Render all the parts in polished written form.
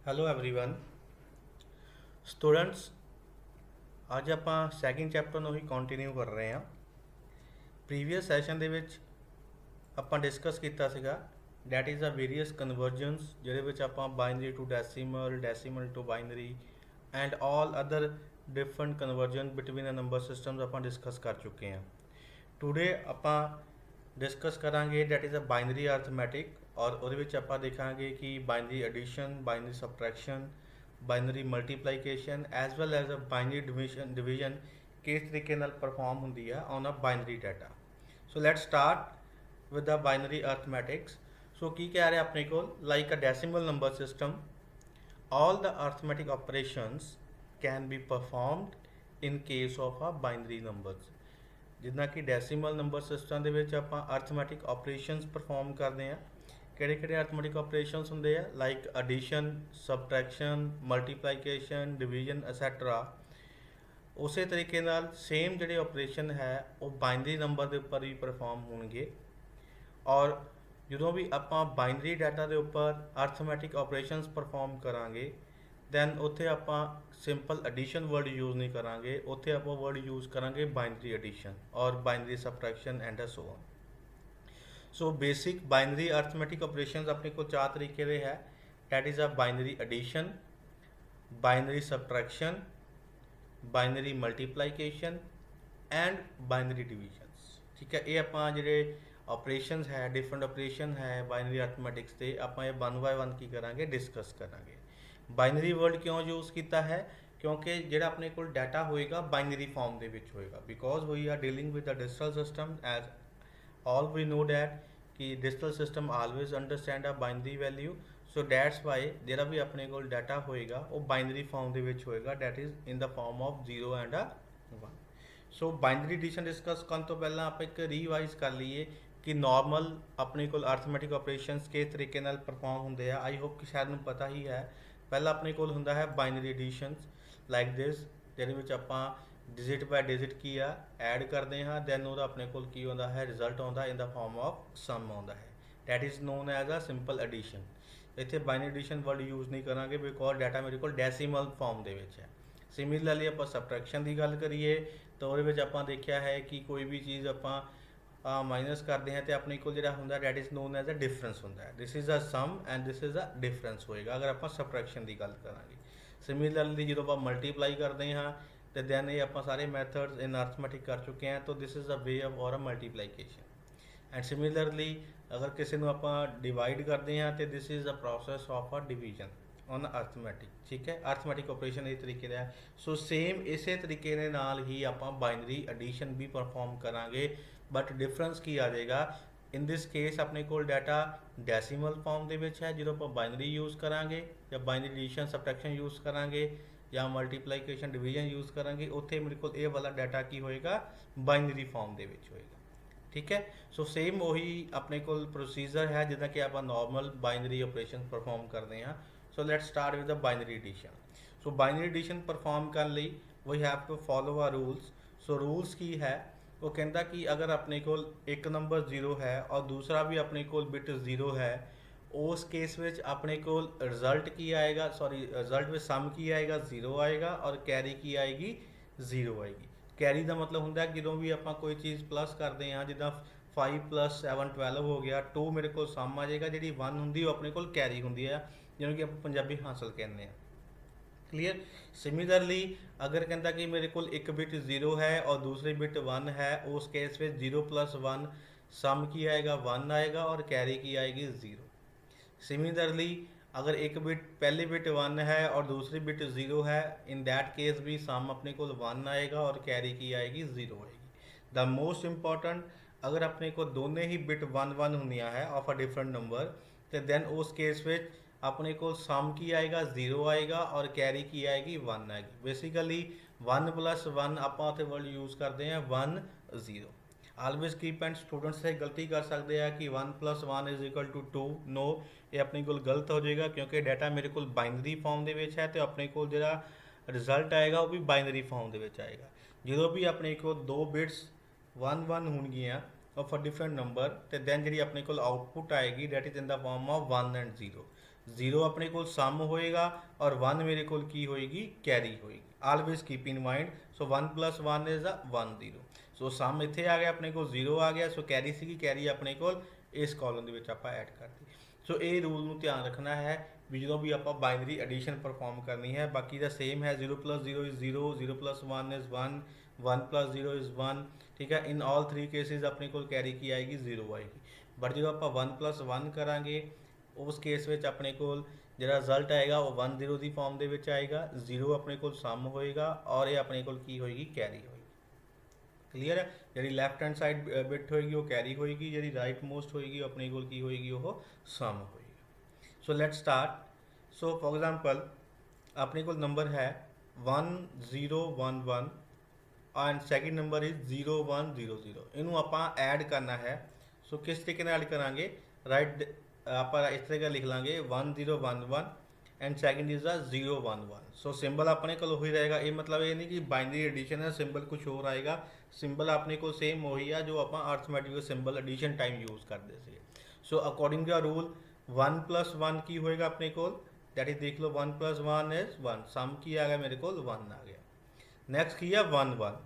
Hello everyone students. ਅੱਜ ਆਪਾਂ second chapter ਨੂੰ ਹੀ ਕੰਟੀਨਿਊ ਕਰ ਰਹੇ ਹਾਂ। ਪ੍ਰੀਵੀਅਸ ਸੈਸ਼ਨ ਦੇ ਵਿੱਚ ਆਪਾਂ ਡਿਸਕਸ ਕੀਤਾ ਸੀਗਾ that is a various conversions, ਜਿਹਦੇ ਵਿੱਚ ਆਪਾਂ binary to decimal, decimal to binary and all other different conversion between a number systems ਆਪਾਂ ਡਿਸਕਸ ਕਰ ਚੁੱਕੇ ਹਾਂ। ਟੂਡੇ ਆਪਾਂ ਡਿਸਕਸ ਕਰਾਂਗੇ that is a binary arithmetic, ਔਰ ਉਹਦੇ ਵਿੱਚ ਆਪਾਂ ਦੇਖਾਂਗੇ ਕਿ binary addition, binary subtraction, binary multiplication as well as a binary division ਕਿਸ ਤਰੀਕੇ ਨਾਲ ਪਰਫਾਰਮ ਹੁੰਦੀ ਆ on a binary data. So let's start with the binary arithmetics. So ਕੀ ਕਹਿ ਰਿਹਾ ਆਪਣੇ ਕੋਲ, like a decimal number system all the arithmetic operations can be performed in case of a binary numbers। ਜਿੱਦਾਂ ਕਿ decimal number system ਦੇ ਵਿੱਚ ਆਪਾਂ ਅਰਥਮੈਟਿਕ ਆਪਰੇਸ਼ਨਸ ਪਰਫਾਰਮ ਕਰਦੇ ਹਾਂ। ਕਿਹੜੇ ਕਿਹੜੇ ਅਰਥਮੈਟਿਕ ਆਪਰੇਸ਼ਨਸ ਹੁੰਦੇ ਆ, ਲਾਈਕ ਐਡੀਸ਼ਨ, ਸਬਟਰੈਕਸ਼ਨ, ਮਲਟੀਪਲੀਕੇਸ਼ਨ, ਡਿਵੀਜ਼ਨ ਐਸੈਟਰਾ। ਉਸੇ ਤਰੀਕੇ ਨਾਲ ਸੇਮ ਜਿਹੜੇ ਆਪਰੇਸ਼ਨ ਹੈ ਉਹ ਬਾਈਨਰੀ ਨੰਬਰ ਦੇ ਉੱਪਰ ਵੀ ਪਰਫਾਰਮ ਹੋਣਗੇ। ਔਰ ਜਦੋਂ ਵੀ ਆਪਾਂ ਬਾਈਨਰੀ ਡਾਟਾ ਦੇ ਉੱਪਰ ਅਰਥਮੈਟਿਕ ਆਪਰੇਸ਼ਨਸ ਪਰਫਾਰਮ ਕਰਾਂਗੇ ਦੈਨ ਉੱਥੇ ਆਪਾਂ ਸਿੰਪਲ ਐਡੀਸ਼ਨ ਵਰਡ ਯੂਜ਼ ਨਹੀਂ ਕਰਾਂਗੇ, ਉੱਥੇ ਆਪਾਂ ਵਰਡ ਯੂਜ਼ ਕਰਾਂਗੇ ਬਾਈਨਰੀ ਐਡੀਸ਼ਨ ਔਰ binary subtraction and so on. So basic binary arithmetic operations ਆਪਣੇ ਕੋਲ ਚਾਰ ਤਰੀਕੇ ਦੇ ਹੈ। That is a binary addition, binary subtraction, binary multiplication and binary divisions. ਠੀਕ ਹੈ, ਇਹ ਆਪਾਂ ਜਿਹੜੇ ਆਪਰੇਸ਼ਨਸ ਹੈ, ਡਿਫਰੈਂਟ ਆਪਰੇਸ਼ਨ ਹੈ ਬਾਈਨਰੀ ਅਰਥਮੈਟਿਕਸ ਤੇ, ਆਪਾਂ ਇਹ ਵਨ ਬਾਏ ਵਨ ਕੀ ਕਰਾਂਗੇ, ਡਿਸਕਸ ਕਰਾਂਗੇ। ਬਾਈਨਰੀ ਵਰਡ ਕਿਉਂ ਯੂਜ਼ ਕੀਤਾ ਹੈ, ਕਿਉਂਕਿ ਜਿਹੜਾ ਆਪਣੇ ਕੋਲ ਡਾਟਾ ਹੋਏਗਾ ਬਾਈਨਰੀ ਫਾਰਮ ਦੇ ਵਿੱਚ ਹੋਏਗਾ, because we are dealing with the digital system as all we know that कि digital system always understand a binary value। so that's why ਜਿਹੜਾ ਵੀ ਆਪਣੇ ਕੋਲ ਡਾਟਾ ਹੋਏਗਾ ਉਹ ਬਾਈਨਰੀ ਫਾਰਮ ਦੇ ਵਿੱਚ ਹੋਏਗਾ, that is in the form of 0 and a 1। So binary addition discuss ਕਰਨ ਤੋਂ ਪਹਿਲਾਂ ਆਪਾਂ ਇੱਕ ਰੀਵਾਈਜ਼ ਕਰ ਲਈਏ ਕਿ ਨਾਰਮਲ ਆਪਣੇ ਕੋਲ ਅਰਥਮੈਟਿਕ ਆਪਰੇਸ਼ਨਸ ਕਿਸ ਤਰੀਕੇ ਨਾਲ ਪਰਫਾਰਮ ਹੁੰਦੇ ਆ। ਆਈ ਹੋਪ ਕਿ ਸ਼ਾਇਦ ਨੂੰ ਪਤਾ ਹੀ ਹੈ। ਪਹਿਲਾਂ ਆਪਣੇ ਕੋਲ ਹੁੰਦਾ ਹੈ ਬਾਈਨਰੀ ਐਡੀਸ਼ਨਸ ਲਾਈਕ ਦਿਸ, ਜਿਹਦੇ ਵਿੱਚ ਆਪਾਂ ਡਿਜਿਟ ਬਾਏ ਡਿਜਿਟ ਕੀ ਆ ਐਡ ਕਰਦੇ ਹਾਂ, ਦੈਨ ਉਹਦਾ ਆਪਣੇ ਕੋਲ ਕੀ ਹੁੰਦਾ ਹੈ, ਰਿਜ਼ਲਟ ਆਉਂਦਾ ਇਨ ਦਾ ਫਾਰਮ ਆਫ ਸਮ ਆਉਂਦਾ ਹੈ। That is known as a simple addition. ਇੱਥੇ ਬਾਈਨਰੀ ਐਡੀਸ਼ਨ ਵਰਡ ਯੂਜ਼ ਨਹੀਂ ਕਰਾਂਗੇ ਬਿਕੋਜ਼ ਡਾਟਾ ਮੇਰੇ ਕੋਲ ਡੈਸੀਮਲ ਫਾਰਮ ਦੇ ਵਿੱਚ ਹੈ। ਸਿਮਿਲਰਲੀ ਆਪਾਂ ਸਬਟਰੈਕਸ਼ਨ ਦੀ ਗੱਲ ਕਰੀਏ ਤਾਂ ਉਹਦੇ ਵਿੱਚ ਆਪਾਂ ਦੇਖਿਆ ਹੈ ਕਿ ਕੋਈ ਵੀ ਚੀਜ਼ ਆਪਾਂ ਮਾਈਨਸ ਕਰਦੇ ਹਾਂ ਤੇ ਆਪਣੇ ਕੋਲ ਜਿਹੜਾ ਹੁੰਦਾ that is known as a difference ਹੁੰਦਾ ਹੈ। This is a sum and this is a difference ਹੋਏਗਾ ਅਗਰ ਆਪਾਂ ਸਬਟਰੈਕਸ਼ਨ ਦੀ ਗੱਲ ਕਰਾਂਗੇ। ਸਿਮਿਲਰਲੀ ਜਦੋਂ ਆਪਾਂ ਮਲਟੀਪਲਾਈ ਕਰਦੇ ਹਾਂ ਤੇ ਦੈਨ ਇਹ ਆਪਾਂ ਸਾਰੇ ਮੈਥਡਸ ਇਨ ਅਰਥਮੈਟਿਕ ਕਰ ਚੁੱਕੇ ਹਾਂ, ਤਾਂ ਦਿਸ ਇਜ਼ ਅ ਵੇ ਆਫ ਔਰ ਅ ਮਲਟੀਪਲੀਕੇਸ਼ਨ। ਐਂਡ ਸਿਮਿਲਰਲੀ ਅਗਰ ਕਿਸੇ ਨੂੰ ਆਪਾਂ ਡਿਵਾਈਡ ਕਰਦੇ ਹਾਂ ਤੇ this is a process of a division on arithmetic. ਠੀਕ ਹੈ, ਅਰਥਮੈਟਿਕ ਆਪਰੇਸ਼ਨ ਇਸ ਤਰੀਕੇ ਦਾ ਹੈ। ਸੋ ਸੇਮ ਇਸੇ ਤਰੀਕੇ ਦੇ ਨਾਲ ਹੀ ਆਪਾਂ ਬਾਈਨਰੀ ਐਡੀਸ਼ਨ ਵੀ ਪਰਫਾਰਮ ਕਰਾਂਗੇ, ਬਟ ਡਿਫਰੈਂਸ ਕੀ ਆ ਜਾਏਗਾ, ਇਨ ਦਿਸ ਕੇਸ ਆਪਣੇ ਕੋਲ ਡਾਟਾ ਡੈਸੀਮਲ ਫਾਰਮ ਦੇ ਵਿੱਚ ਹੈ। ਜਦੋਂ ਆਪਾਂ ਬਾਈਨਰੀ ਯੂਜ਼ ਕਰਾਂਗੇ ਜਾਂ ਬਾਈਨਰੀ ਐਡੀਸ਼ਨ ਸਬਟਰੈਕਸ਼ਨ ਯੂਜ਼ ਕਰਾਂਗੇ ਜਾਂ ਮਲਟੀਪਲੀਕੇਸ਼ਨ ਡਿਵੀਜ਼ਨ ਯੂਜ਼ ਕਰਾਂਗੇ, ਉੱਥੇ ਮੇਰੇ ਕੋਲ ਇਹ ਵਾਲਾ ਡਾਟਾ ਕੀ ਹੋਏਗਾ, ਬਾਈਨਰੀ ਫਾਰਮ ਦੇ ਵਿੱਚ ਹੋਏਗਾ। ਠੀਕ ਹੈ, ਸੋ ਸੇਮ ਉਹੀ ਆਪਣੇ ਕੋਲ ਪ੍ਰੋਸੀਜਰ ਹੈ ਜਿੱਦਾਂ ਕਿ ਆਪਾਂ ਨਾਰਮਲ ਬਾਈਨਰੀ ਆਪਰੇਸ਼ਨ ਪਰਫਾਰਮ ਕਰਦੇ ਹਾਂ। So let's start with the binary addition. So binary addition perform ਕਰਨ ਲਈ we have to follow a rules. So rules ਕੀ ਹੈ, ਉਹ ਕਹਿੰਦਾ ਕਿ ਅਗਰ ਆਪਣੇ ਕੋਲ ਇੱਕ ਨੰਬਰ 0 ਹੈ ਔਰ ਦੂਸਰਾ ਵੀ ਆਪਣੇ ਕੋਲ ਬਿਟ 0 ਹੈ, ਉਸ ਕੇਸ ਵਿੱਚ ਆਪਣੇ ਕੋਲ ਰਿਜ਼ਲਟ ਕੀ ਆਏਗਾ, ਸੌਰੀ ਰਿਜ਼ਲਟ ਵਿੱਚ ਸਮ ਕੀ ਆਏਗਾ, 0 ਆਏਗਾ ਔਰ ਕੈਰੀ ਕੀ ਆਏਗੀ, 0 ਆਏਗੀ। ਕੈਰੀ ਦਾ ਮਤਲਬ ਹੁੰਦਾ ਹੈ ਜਦੋਂ ਵੀ ਆਪਾਂ ਕੋਈ ਚੀਜ਼ ਪਲੱਸ ਕਰਦੇ ਹਾਂ, ਜਿੱਦਾਂ 5 + 7 12 ਹੋ ਗਿਆ, 2 ਮੇਰੇ ਕੋਲ ਸਮ ਆ ਜਾਏਗਾ, ਜਿਹੜੀ 1 ਹੁੰਦੀ ਉਹ ਆਪਣੇ ਕੋਲ ਕੈਰੀ ਹੁੰਦੀ ਹੈ, ਜਿਹਨੂੰ ਕਿ ਆਪਾਂ ਪੰਜਾਬੀ ਹਾਸਲ ਕਹਿੰਦੇ ਹਾਂ। ਕਲੀਅਰ। ਸਿਮਿਲਰਲੀ ਅਗਰ ਕਹਿੰਦਾ ਕਿ ਮੇਰੇ ਕੋਲ ਇੱਕ ਬਿਟ 0 ਹੈ ਔਰ ਦੂਸਰੀ ਬਿਟ 1 ਹੈ, ਉਸ ਕੇਸ ਵਿੱਚ 0 + 1 ਸਮ ਕੀ ਆਏਗਾ, 1 ਆਏਗਾ ਔਰ ਕੈਰੀ ਕੀ ਆਏਗੀ, 0। सिमिलरली अगर एक बिट पहली बिट 1 है और दूसरी बिट 0 है, इन दैट केस भी सम अपने को 1 आएगा और कैरी की आएगी 0 आएगी। द मोस्ट इंपॉर्टेंट, अगर अपने को दोनों ही बिट 1 1 होनिया है ऑफ अ डिफरेंट नंबर, तो दैन उस केस में अपने को सम की आएगा 0 आएगा और कैरी की आएगी 1 आएगी। बेसिकली 1 + 1 आप वर्ड यूज़ करते हैं 1 0। ਆਲਵੇਜ਼ ਕੀਪ ਐਂਡ ਸਟੂਡੈਂਟਸ ਇਹ ਗਲਤੀ ਕਰ ਸਕਦੇ ਆ ਕਿ 1 + 1 = 2। ਨੋ, ਇਹ ਆਪਣੇ ਕੋਲ ਗਲਤ ਹੋ ਜਾਏਗਾ ਕਿਉਂਕਿ ਡਾਟਾ ਮੇਰੇ ਕੋਲ ਬਾਈਨਰੀ ਫਾਰਮ ਦੇ ਵਿੱਚ ਹੈ ਤੇ ਆਪਣੇ ਕੋਲ ਜਿਹੜਾ ਰਿਜ਼ਲਟ ਆਏਗਾ ਉਹ ਵੀ ਬਾਈਨਰੀ ਫਾਰਮ ਦੇ ਵਿੱਚ ਆਏਗਾ। ਜਦੋਂ ਵੀ ਆਪਣੇ ਕੋਲ ਦੋ ਬਿਟਸ 1 1 ਹੋਣਗੀਆਂ ਆਫ ਅ ਡਿਫਰੈਂਟ ਨੰਬਰ, ਤੇ ਦੈਨ ਜਿਹੜੀ ਆਪਣੇ ਕੋਲ ਆਊਟਪੁੱਟ ਆਏਗੀ that is in the form of 1 and 0। 0 ਆਪਣੇ ਕੋਲ ਸਮ ਹੋਏਗਾ ਔਰ 1 ਮੇਰੇ ਕੋਲ ਕੀ ਹੋਏਗੀ, ਕੈਰੀ ਹੋਏਗੀ। Always keep in mind. So 1 + 1 is a 1 0। So sum ਇੱਥੇ ਆ ਗਿਆ, ਆਪਣੇ ਕੋਲ 0 ਆ ਗਿਆ। ਸੋ ਕੈਰੀ ਸੀਗੀ, ਕੈਰੀ ਆਪਣੇ ਕੋਲ ਇਸ ਕਾਲਮ ਦੇ ਵਿੱਚ ਆਪਾਂ ਐਡ ਕਰਤੀ। ਸੋ ਇਹ ਰੂਲ ਨੂੰ ਧਿਆਨ ਰੱਖਣਾ ਹੈ ਵੀ ਜਦੋਂ ਵੀ ਆਪਾਂ ਬਾਈਨਰੀ ਐਡੀਸ਼ਨ ਪਰਫਾਰਮ ਕਰਨੀ ਹੈ। ਬਾਕੀ ਦਾ ਸੇਮ ਹੈ, 0 + 0 ਇਜ਼ 0, 0 + 1 ਇਜ਼ 1, 1 + 0 ਇਜ਼ 1। ਠੀਕ ਹੈ, ਇਨ ਆਲ 3 ਕੇਸਿਸ ਆਪਣੇ ਕੋਲ ਕੈਰੀ ਕੀ ਆਏਗੀ, 0 ਆਏਗੀ। ਬਟ ਜਦੋਂ ਆਪਾਂ 1 + 1 ਕਰਾਂਗੇ ਉਸ ਕੇਸ ਵਿੱਚ ਆਪਣੇ ਕੋਲ ਜਿਹੜਾ ਰਿਜ਼ਲਟ ਆਏਗਾ ਉਹ 1 0 ਦੀ ਫਾਰਮ ਦੇ ਵਿੱਚ ਆਏਗਾ। 0 ਆਪਣੇ ਕੋਲ ਸਮ ਹੋਏਗਾ ਔਰ ਇਹ ਆਪਣੇ ਕੋਲ ਕੀ ਹੋਏਗੀ, ਕੈਰੀ ਹੋਏਗੀ। ਕਲੀਅਰ ਹੈ। ਜਿਹੜੀ ਲੈਫਟ ਹੈਂਡ ਸਾਈਡ ਬਿਟ ਹੋਏਗੀ ਉਹ ਕੈਰੀ ਹੋਏਗੀ, ਜਿਹੜੀ ਰਾਈਟ ਮੋਸਟ ਹੋਏਗੀ ਆਪਣੇ ਕੋਲ ਕੀ ਹੋਏਗੀ, ਉਹ ਸਮ ਹੋਏਗੀ। ਸੋ light start. So for example ਆਪਣੇ ਕੋਲ ਨੰਬਰ ਹੈ 1 0 1 1 ਐਂਡ ਸੈਕਿੰਡ ਨੰਬਰ ਇਜ਼ 0 1 0 0। ਇਹਨੂੰ ਆਪਾਂ ਐਡ ਕਰਨਾ ਹੈ। ਸੋ ਕਿਸ ਤਰੀਕੇ ਨਾਲ ਐਡ ਕਰਾਂਗੇ, ਰਾਈਟ ਆਪਾਂ ਇਸ ਤਰ੍ਹਾਂ ਲਿਖ ਲਾਂਗੇ 1 0 1 1 and second is the 0 1 1। So symbol ਆਪਣੇ ਕੋਲ ਉਹੀ ਰਹੇਗਾ। ਇਹ ਮਤਲਬ ਇਹ ਨਹੀਂ ਕਿ ਬਾਈਨਰੀ ਐਡੀਸ਼ਨ ਹੈ ਸਿੰਬਲ ਕੁਝ ਹੋਰ ਆਏਗਾ। ਸਿੰਬਲ ਆਪਣੇ ਕੋਲ ਸੇਮ ਉਹੀ ਆ ਜੋ ਆਪਾਂ arithmetic symbol addition time use ਕਰਦੇ ਸੀ। ਸੋ ਅਕੋਰਡਿੰਗ ਟੂ ਰੂਲ 1 + 1 ਕੀ ਹੋਏਗਾ ਆਪਣੇ ਕੋਲ, ਦੈਟ ਇਜ਼ ਦੇਖ ਲਓ 1 + 1 ਇਜ਼ 1। ਸਮ ਕੀ ਆ ਗਿਆ ਮੇਰੇ ਕੋਲ, 1 ਆ ਗਿਆ। ਨੈਕਸਟ ਕੀ ਹੈ 1 1।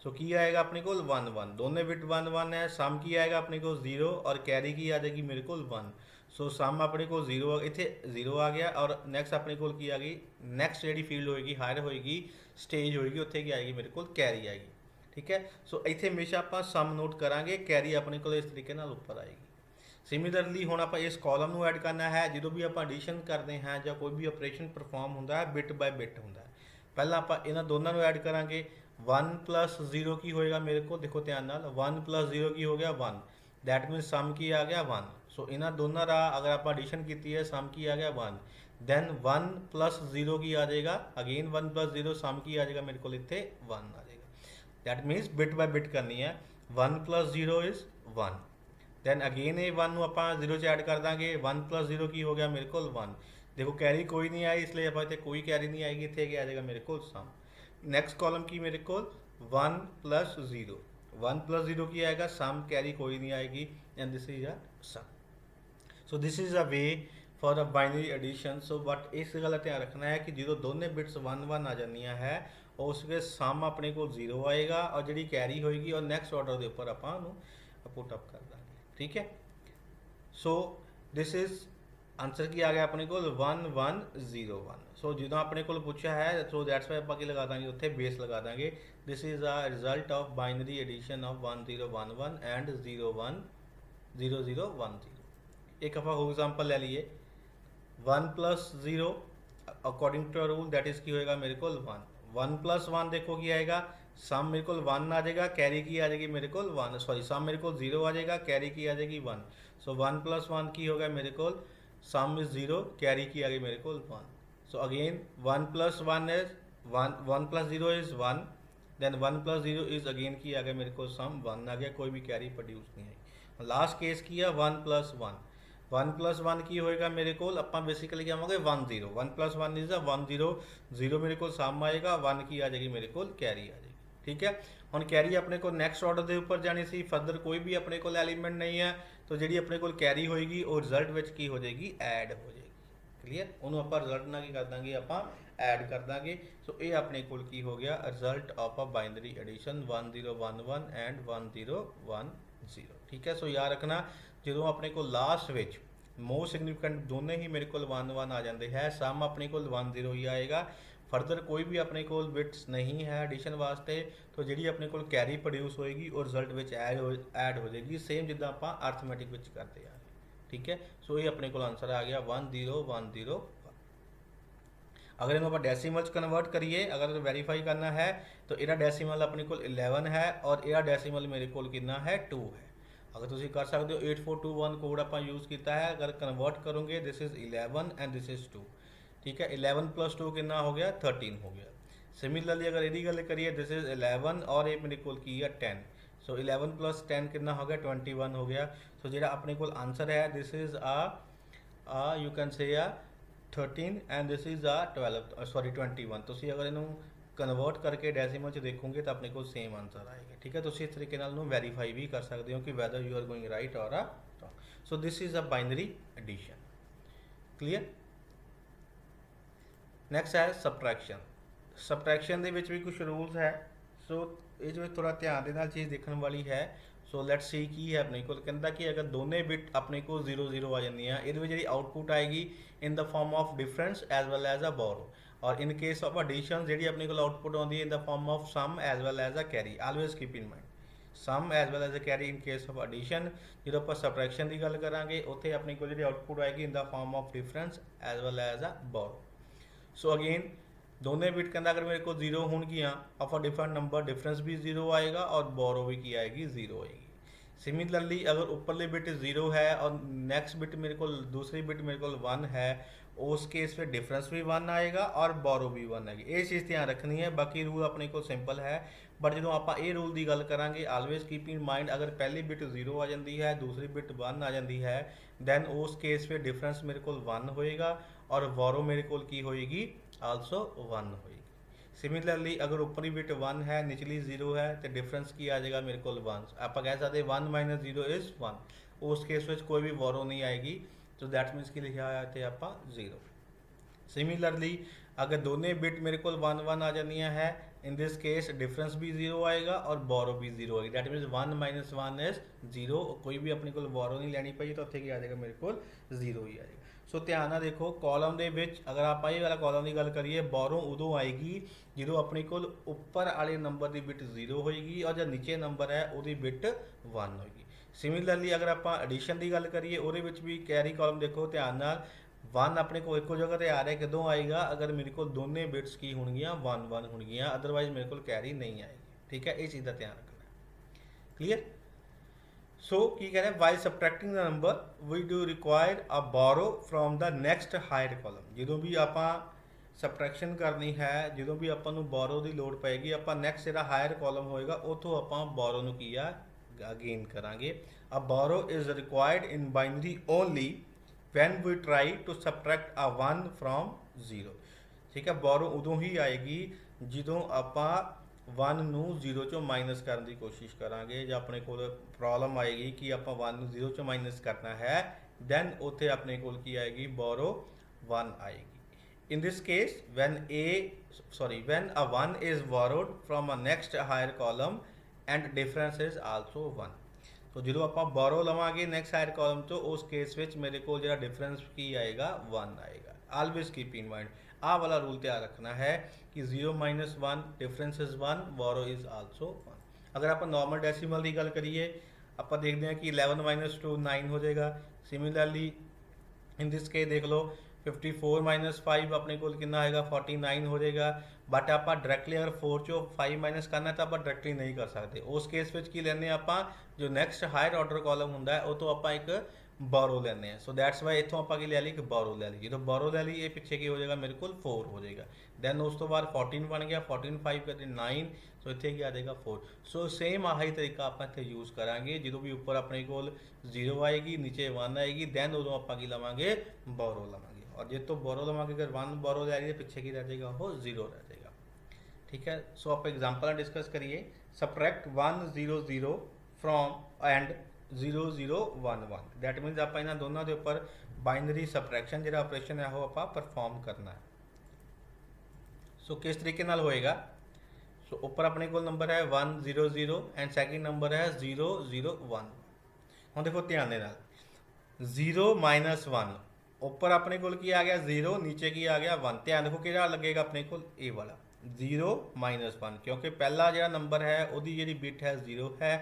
ਸੋ ਕੀ ਆਏਗਾ ਆਪਣੇ ਕੋਲ 1 1, ਦੋਨੇ ਬਿਟ 1 1 ਹੈ। ਸਮ ਕੀ ਆਏਗਾ ਆਪਣੇ ਕੋਲ 0 ਔਰ ਕੈਰੀ ਕੀ ਆ ਜਾਏਗੀ ਮੇਰੇ ਕੋਲ 1। ਸੋ ਸਮ ਆਪਣੇ ਕੋਲ 0 ਇੱਥੇ 0 ਆ ਗਿਆ ਔਰ ਨੈਕਸਟ ਆਪਣੇ ਕੋਲ ਕੀ ਆ ਗਈ, ਨੈਕਸਟ ਜਿਹੜੀ ਫੀਲਡ ਹੋਏਗੀ ਹਾਇਰ ਹੋਏਗੀ, ਸਟੇਜ ਹੋਏਗੀ, ਉੱਥੇ ਕੀ ਆਏਗੀ ਮੇਰੇ ਕੋਲ, ਕੈਰੀ ਆਏਗੀ। ਠੀਕ ਹੈ, ਸੋ ਇੱਥੇ ਹਮੇਸ਼ਾ ਆਪਾਂ ਸਮ ਨੋਟ ਕਰਾਂਗੇ, ਕੈਰੀ ਆਪਣੇ ਕੋਲ ਇਸ ਤਰੀਕੇ ਨਾਲ ਉੱਪਰ ਆਏਗੀ। ਸਿਮਿਲਰਲੀ ਹੁਣ ਆਪਾਂ ਇਸ ਕਾਲਮ ਨੂੰ ਐਡ ਕਰਨਾ ਹੈ। ਜਦੋਂ ਵੀ ਆਪਾਂ ਐਡੀਸ਼ਨ ਕਰਦੇ ਹਾਂ ਜਾਂ ਕੋਈ ਵੀ ਆਪਰੇਸ਼ਨ ਪਰਫਾਰਮ ਹੁੰਦਾ ਹੈ ਬਿਟ ਬਾਏ ਬਿਟ ਹੁੰਦਾ ਹੈ। ਪਹਿਲਾਂ ਆਪਾਂ ਇਹਨਾਂ ਦੋਨਾਂ ਨੂੰ ਐਡ ਕਰਾਂਗੇ। 1 + 0 ਕੀ ਹੋਏਗਾ ਮੇਰੇ ਕੋਲ, ਦੇਖੋ ਧਿਆਨ ਨਾਲ, 1 + 0 ਕੀ ਹੋ ਗਿਆ 1, ਦੈਟ ਮੀਨਸ ਸਮ ਕੀ ਆ ਗਿਆ 1। ਸੋ ਇਹਨਾਂ ਦੋਨਾਂ ਦਾ ਅਗਰ ਆਪਾਂ ਐਡੀਸ਼ਨ ਕੀਤੀ ਹੈ ਸਮ ਕੀ ਆ ਗਿਆ 1। ਦੈਨ 1 + 0 ਕੀ ਆ ਜਾਏਗਾ, ਅਗੇਨ 1 + 0 ਸਮ ਕੀ ਆ ਜਾਏਗਾ ਮੇਰੇ ਕੋਲ ਇੱਥੇ 1 ਆ ਜਾਏਗਾ। That means bit by bit ਕਰਨੀ ਹੈ। 1 + 0 ਇਜ਼ 1। ਦੈਨ ਅਗੇਨ ਇਹ 1 ਨੂੰ ਆਪਾਂ 0 'ਚ ਐਡ ਕਰ ਦਾਂਗੇ। 1 + 0 ਕੀ ਹੋ ਗਿਆ ਮੇਰੇ ਕੋਲ 1। ਦੇਖੋ ਕੈਰੀ ਕੋਈ ਨਹੀਂ ਆਈ, ਇਸ ਲਈ ਆਪਾਂ ਇੱਥੇ ਕੋਈ ਕੈਰੀ ਨਹੀਂ ਆਏਗੀ, ਇੱਥੇ ਕੀ ਆ ਜਾਏਗਾ ਮੇਰੇ ਕੋਲ ਸਮ। ਨੈਕਸਟ ਕਾਲਮ ਕੀ ਮੇਰੇ ਕੋਲ 1 + 0, 1 + 0 ਕੀ ਆਏਗਾ ਸਮ, ਕੈਰੀ ਕੋਈ ਨਹੀਂ ਆਏਗੀ and this is a sum. So this is a way for a binary addition. So but ਇਸ ਗੱਲ ਦਾ ਧਿਆਨ ਰੱਖਣਾ ਹੈ ਕਿ ਜਦੋਂ ਦੋਨੇ ਬਿਟਸ 1 1 ਆ ਜਾਂਦੀਆਂ ਹੈ ਉਸ ਵੇ ਸਮ ਆਪਣੇ ਕੋਲ 0 ਆਏਗਾ ਔਰ ਜਿਹੜੀ ਕੈਰੀ ਹੋਏਗੀ ਔਰ ਨੈਕਸਟ ਆਰਡਰ ਦੇ ਉੱਪਰ ਆਪਾਂ ਉਹਨੂੰ ਪੁੱਟ ਅਪ ਕਰ ਦਾਂਗੇ। ਠੀਕ ਹੈ, ਸੋ ਦਿਸ ਇਜ਼ ਆਂਸਰ ਕੀ ਆ ਗਿਆ ਆਪਣੇ ਕੋਲ 1 1 0 1। ਸੋ ਜਦੋਂ ਆਪਣੇ ਕੋਲ ਪੁੱਛਿਆ ਹੈ ਸੋ ਦੈਟਸ ਵਾਈ ਆਪਾਂ ਕੀ ਲਗਾ ਦਾਂਗੇ ਉੱਥੇ ਬੇਸ ਲਗਾ ਦਾਂਗੇ। This is a result of binary addition of 1 0 1 1 and 0 1 0 0 1 0। एक आप एग्जाम्पल ले लीए 1 + 0 according to rule that is की होएगा मेरे को 1। 1 + 1 देखो की आएगा सम मेरे को 1 आ जाएगा, कैरी की आ जाएगी मेरे को 1, सॉरी सम मेरे को 0 आ जाएगा, कैरी की आ जाएगी 1। सो 1 + 1 की होगा मेरे को सम इज 0, कैरी की आ गई मेरे को 1। So again 1 + 1 is 1, 1 + 0 is 1, then 1 + 0 is again की आ गया मेरे को सम 1 आ गया, कोई भी कैरी प्रोड्यूस नहीं है। लास्ट केस की है 1 + 1, 1 + 1 की होएगा मेरे को ਆਪਾਂ बेसिकली क्या होंगे 1 0, 1 + 1 इज 1 0 0 मेरे को सम आएगा, 1 की आ जाएगी मेरे को कैरी आ जाएगी। ठीक है, ਹੁਣ कैरी अपने को नैक्सट ऑर्डर ਦੇ ਉੱਪਰ ਜਾਣੀ ਸੀ, ਫਰਦਰ ਕੋਈ ਵੀ ਆਪਣੇ ਕੋਲ ਐਲੀਮੈਂਟ ਨਹੀਂ ਹੈ तो ਜਿਹੜੀ ਆਪਣੇ ਕੋਲ कैरी ਹੋਏਗੀ ਉਹ ਰਿਜ਼ਲਟ ਵਿੱਚ ਕੀ ਹੋ ਜਾਏਗੀ, ਐਡ ਹੋ ਜਾਏਗੀ। ਕਲੀਅਰ, ਉਹਨੂੰ ਆਪਾਂ ਰਿਜ਼ਲਟ ਨਾਲ ਕੀ ਕਰ ਦਾਂਗੇ, ਆਪਾਂ ਐਡ ਕਰ ਦਾਂਗੇ। ਸੋ ਇਹ ਆਪਣੇ ਕੋਲ ਕੀ ਹੋ ਗਿਆ, result of a binary addition 1 0 1 1 and 1 0 1 0। ਠੀਕ ਹੈ, ਸੋ ਯਾਦ ਰੱਖਣਾ ਜਦੋਂ ਆਪਣੇ ਕੋਲ ਲਾਸਟ ਵਿੱਚ ਮੋਸਟ ਸਿਗਨੀਫਿਕੈਂਟ ਦੋਨੇ ਹੀ ਮੇਰੇ ਕੋਲ 1 1 ਆ ਜਾਂਦੇ ਹੈ, ਸਮ ਆਪਣੇ ਕੋਲ 1 0 ਹੀ ਆਏਗਾ। ਫਰਦਰ ਕੋਈ ਵੀ ਆਪਣੇ ਕੋਲ ਬਿਟਸ ਨਹੀਂ ਹੈ ਐਡੀਸ਼ਨ ਵਾਸਤੇ ਤਾਂ ਜਿਹੜੀ ਆਪਣੇ ਕੋਲ ਕੈਰੀ ਪ੍ਰੋਡਿਊਸ ਹੋਏਗੀ ਉਹ ਰਿਜ਼ਲਟ ਵਿੱਚ ਐਡ ਹੋ ਜਾਏਗੀ, ਸੇਮ ਜਿੱਦਾਂ ਆਪਾਂ ਅਰਥਮੈਟਿਕ ਵਿੱਚ ਕਰਦੇ ਆ। ਠੀਕ ਹੈ, ਸੋ ਇਹ ਆਪਣੇ ਕੋਲ ਆਨਸਰ ਆ ਗਿਆ 1 0 1 0 1। अगर इन्हों डेसीमल कन्वर्ट करिए, अगर वेरीफाई करना है तो यदा डेसीमल अपने को 11 है और यदा डेसीमल मेरे को कितना है 2 है। अगर तुम कर सकते हो 8421 कोड आप यूज़ किया है, अगर कन्वर्ट करोगे this is 11 and this is 2। ठीक है, 11 + 2 कितना हो गया 13 हो गया। सिमिलरली अगर यदि गल करिए दिस इज़ 11 और ये मेरे को की है 10। सो 11 + 10 कितना हो गया 21 हो गया। सो जो अपने को आंसर है this is you can say 13 and this is 12 sorry 21। ਤੁਸੀਂ ਅਗਰ ਇਹਨੂੰ ਕਨਵਰਟ ਕਰਕੇ ਡੈਸੀਮਲ ਚ ਦੇਖੋਗੇ ਤਾਂ ਆਪਣੇ ਕੋਲ ਸੇਮ ਆਨਸਰ ਆਏਗਾ। ਠੀਕ ਹੈ, ਤੁਸੀਂ ਇਸ ਤਰੀਕੇ ਨਾਲ ਨੂੰ ਵੈਰੀਫਾਈ ਵੀ ਕਰ ਸਕਦੇ ਹੋ ਕਿ whether you are going right ਔਰ wrong. So this is a binary addition. Clear. Next ਹੈ ਸਬਟਰੈਕਸ਼ਨ। ਸਬਟਰੈਕਸ਼ਨ ਦੇ ਵਿੱਚ ਵੀ ਕੁਝ ਰੂਲਸ ਹੈ, ਸੋ ਇਹ ਵਿੱਚ ਥੋੜਾ ਧਿਆਨ ਦੇ ਨਾਲ ਚੀਜ਼ ਦੇਖਣ ਵਾਲੀ ਹੈ। ਸੋ ਲੈਟਸ ਸੀ ਕੀ ਹੈ ਆਪਣੇ ਕੋਲ, ਕਹਿੰਦਾ ਕਿ ਅਗਰ ਦੋਨੇ ਬਿਟ ਆਪਣੇ ਕੋਲ 0 0 ਆ ਜਾਂਦੀਆਂ, ਇਹਦੇ ਵਿੱਚ ਜਿਹੜੀ ਆਊਟਪੁੱਟ ਆਏਗੀ in the form of difference as well as a borrow, ਔਰ ਇਨ ਕੇਸ ਆਫ ਐਡੀਸ਼ਨ ਜਿਹੜੀ ਆਪਣੇ ਕੋਲ ਆਊਟਪੁੱਟ ਆਉਂਦੀ ਹੈ in the form of sum as well as a carry. Always keep in mind sum as well as a carry in case of addition. ਜਦੋਂ ਆਪਾਂ ਸਬਟਰੈਕਸ਼ਨ ਦੀ ਗੱਲ ਕਰਾਂਗੇ ਉੱਥੇ ਆਪਣੇ ਕੋਲ ਜਿਹੜੀ ਆਊਟਪੁੱਟ ਆਏਗੀ in the form of difference as well as a borrow. So again दोनों बिट कहता अगर मेरे को 0 होंगियाँ of a different number, difference भी 0 आएगा और बोरो भी की आएगी 0 आएगी। सिमिलरली अगर ऊपरली बिट 0 है और नेक्स्ट बिट मेरे को दूसरी बिट मेरे को 1 है, उस केस में डिफरेंस भी 1 आएगा और बोरो भी 1 आएगी। ये चीज़ ध्यान रखनी है। बाकी रूल अपने को सिंपल है, बट जो आप ये रूल की गल करांगे ऑलवेज कीप इन माइंड अगर पहली बिट 0 आ जाती है दूसरी बिट 1 आ जाती है, दैन उस केस में डिफरेंस मेरे को 1 होएगा और बोरो मेरे को की होएगी आल्सो 1 होएगी। सिमिलरली अगर ऊपरी बिट 1 है निचली 0 है तो डिफरेंस की आ जाएगा मेरे को 1। आप कह सकते 1 माइनस 0 इज 1। उस केस में कोई भी बोरो नहीं आएगी, तो दैट मीन्स कि लिखा है थे आप 0। सिमिलरली अगर दोनों बिट मेरे को 1 1 आ जानी है, इन दिस केस डिफरेंस भी 0 आएगा और बोरो भी 0 आएगी। That means 1 minus 1 is 0। कोई भी अपने को बोरो नहीं लैनी पई तो उत्थे की आ जाएगा मेरे को 0 ही आएगा। सो ध्यान ਨਾਲ देखो कॉलम ਦੇ ਵਿੱਚ अगर आप ਇਹ वाला कॉलम की गल करिए बोरो उदों आएगी जो अपने को उपर वाले नंबर की बिट 0 होएगी और जो नीचे नंबर है उसकी बिट 1 होएगी। सिमिलरली अगर आप एडिशन की गल करिए वो भी कैरी कॉलम देखो ध्यान नाल 1 अपने को एको जगह पर आ रहा है, कदों आएगा अगर मेरे को दोनों बिट्स की होंगियां 1 1 होंगियां, अदरवाइज मेरे को कैरी नहीं आएगी। ठीक है, इस चीज़ का ध्यान रखना। क्लीयर। सो की कह रहे हैं while subtracting the number we do require a borrow from the next higher column. जो भी आप सबट्रैक्शन करनी है, जो भी आपको बोरो की लोड़ पेगी, आप नैक्सट जो हायर कॉलम होएगा उतों आप बोरो की गेन करांगे। A borrow is required in binary only when we try to subtract a 1 from 0। ठीक है, बोरो उदों ही आएगी जो आप 1 ਨੂੰ 0 ਚੋਂ ਮਾਈਨਸ ਕਰਨ ਦੀ ਕੋਸ਼ਿਸ਼ ਕਰਾਂਗੇ, ਜਾਂ ਆਪਣੇ ਕੋਲ ਪ੍ਰੋਬਲਮ ਆਏਗੀ ਕਿ ਆਪਾਂ 1 ਨੂੰ 0 ਚੋਂ ਮਾਈਨਸ ਕਰਨਾ ਹੈ, ਦੈਨ ਉੱਥੇ ਆਪਣੇ ਕੋਲ ਕੀ ਆਏਗੀ ਬੋਰੋ 1 ਆਏਗੀ। ਇਨ this case when a 1 is borrowed from a next higher column and difference is also 1। तो जो आप बोरो लवांगे नैक्सट हायर कॉलम तो उस केस में मेरे को जो डिफरेंस की आएगा 1 आएगा। ऑलवेज कीप इन माइंड आ वाला रूल ध्यान रखना है कि 0 minus 1 difference is 1, borrow is also 1। अगर आप नॉर्मल डेसिमल की गल करिए आप देखते हैं कि 11 माइनस 2 9 हो जाएगा। सिमिलरली इन दिस केस देख लो 54 माइनस 5 अपने को कितना आएगा 49 हो जाएगा। बट आप डायरैक्टली अगर 4 चो 5 माइनस करना तो आप डायरैक्टली नहीं कर सकते। उस केस में की लेने आप जो नैक्सट हायर ऑर्डर कॉलम होंगे वो तो आप एक बोरो लेने हैं। सो दैट्स वाई इतों आप लै ली एक बोरो लै ली। जो बोरो लै ली ये पिछे की हो जाएगा मेरे को 4 हो जाएगा। दैन उस तो बाद 14 बन गया, 14 5 करते 9, सो इतने की आ जाएगा 4। सो सेम आही तरीका आप इतने यूज़ करांगे। जो भी ऊपर अपने को 0 आएगी नीचे 1 आएगी, दैन उदों आप की लवांगे बोरो लवांगे, और जो तो बोरो लवांगे अगर 1 बोरो लै लीए पिछे की रह जाएगा वो 0 रह जाएगा। ठीक है, सो आप एग्जाम्पल डिस्कस करिए। Subtract 1 0 0 from and 0 0 1 1। दैट मीनस आप इन्होंने दोनों के उपर बाइनरी सबट्रैक्शन जो ऑपरेशन है वो आप परफॉर्म करना है। सो किस तरीके नाल होएगा। सो ऊपर अपने को नंबर है 1 0 0 एंड सैकेंड नंबर है 0 0 1। हम देखो ध्यान दे नाल 0 माइनस 1 ऊपर अपने को की आ गया 0, नीचे की आ गया 1। ध्यान देखो कि लगेगा अपने को ए वाला 0 माइनस 1, क्योंकि पहला जो नंबर है उसकी जी बिट है 0 है,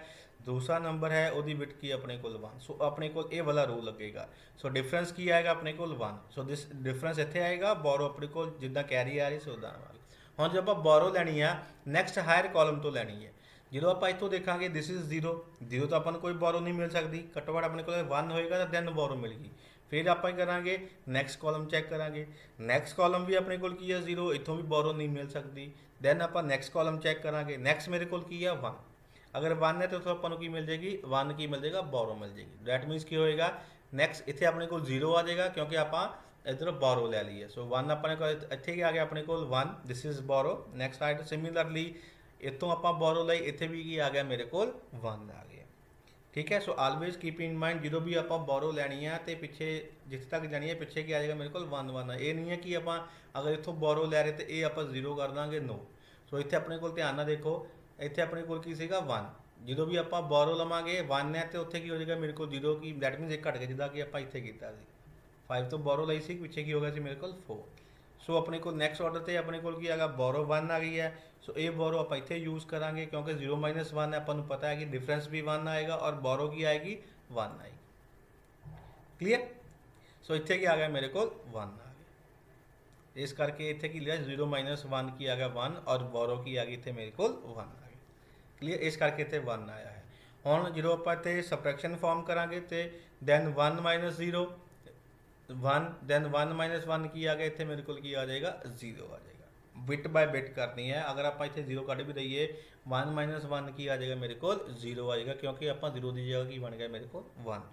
दूसरा नंबर है उसकी बिट की अपने को 1। सो अपने को ये वाला रूल लगेगा। सो डिफरेंस की आएगा अपने को 1। सो दिस डिफरेंस इतने आएगा, बोरो अपने को जिदा कैरी आ रही सो उदा वाल। हम जो आप बोरो लैनी है नैक्सट हायर कॉलम तो लैनी है। जो आप इतों देखा दिस इज 0 0 तो अपन कोई बोरो नहीं मिल सकती, घट्टो घट अपने को 1 होएगा तो दैन बोरो मिलेगी। फिर आप करांगे नैक्सट कॉलम चैक करांगे, नैक्सट कॉलम भी अपने को की है 0, इतों भी बोरो नहीं मिल सकती। दैन आप नैक्सट कॉलम चैक करांगे, नैक्सट मेरे को की है 1। अगर 1 है तो अपन की मिल जाएगी 1 की मिल जाएगा बोरो मिल जाएगी। डैट मीनस की होएगा नैक्सट इतने अपने को 0 आ जाएगा क्योंकि आप इधर बोरो ले ली है। सो 1 अपने को इतने आ गया अपने को 1, this is borrow next height. Similarly इतों आप बोरो लाई इतने भी की आ गया मेरे को 1 आ गया। ठीक है। So always keep in mind जो भी आप बोरो लैनी है तो पिछे जिथे तक जानी है पिछे क्या आ जाएगा मेरे को 1 1 है। ये नहीं है कि आप अगर इतों बोरो लै रहे तो ये आप 0 कर देंगे, नो। सो इतने अपने को ध्यान ना देखो, इतने अपने को की सीगा 1, जो भी आप बोरो लवांगे 1 है तो उत्थे की हो जाएगा मेरे को 0 की दैट मीनस एक घट गया जिदा कि आप इतने किया 5 तो बोरो लाई सी, पिछे की हो गया मेरे को 4। सो अपने को नैक्सट ऑर्डर से अपने को आ बोरो 1 आ गई है। सो ये बोरो आप इतने यूज़ करा क्योंकि 0 - 1 है, अपन पता है कि डिफरेंस भी 1 आएगा और बोरो की आएगी 1 आएगी। क्लीयर। सो इतने की आ गया मेरे को 1 आ गया, इस करके इतने की लिया 0 - 1 की आ गया 1 और बोरो की आ गई इतने मेरे को 1 आ गई। क्लीयर। इस करके इतने 1 आया है। हम जो आप इतने सबट्रैक्शन फॉर्म करा तो दैन 1 - 0 1, दैन 1 - 1 की आ गया इतने मेरे को की आ जाएगा 0 आ जाएगा। बिट बाय बिट करनी है। अगर आप इतने 0 कट भी दईए 1 - 1 की आ जाएगा मेरे को 0 आ जाएगा, क्योंकि आप 0 की जगह की बन गया मेरे को 1।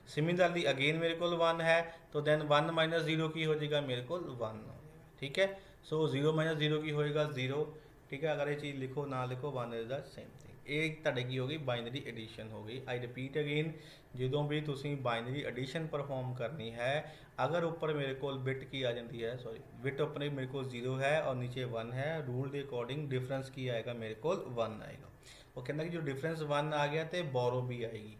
सिमिलरली अगेन मेरे को 1 है तो दैन 1 - 0 की हो जाएगा मेरे को 1 हो जाएगा। ठीक है। सो 0 - 0 की होएगा 0। ठीक है। अगर ये चीज़ लिखो ना लिखो 1 इज द सेम थिंग। ये ਤੁਹਾਡੇ की होगी बाइनरी एडिशन हो गई। आई रिपीट अगेन, जो भी तुम बाइनरी एडिशन परफॉर्म करनी है, अगर ऊपर मेरे को बिट की आ जाती है, सॉरी बिट अपने मेरे को 0 है और नीचे 1 है, रूल के अकॉर्डिंग डिफरेंस की आएगा मेरे को 1 आएगा। वो कहना कि जो डिफरेंस 1 आ गया तो बोरो भी आएगी।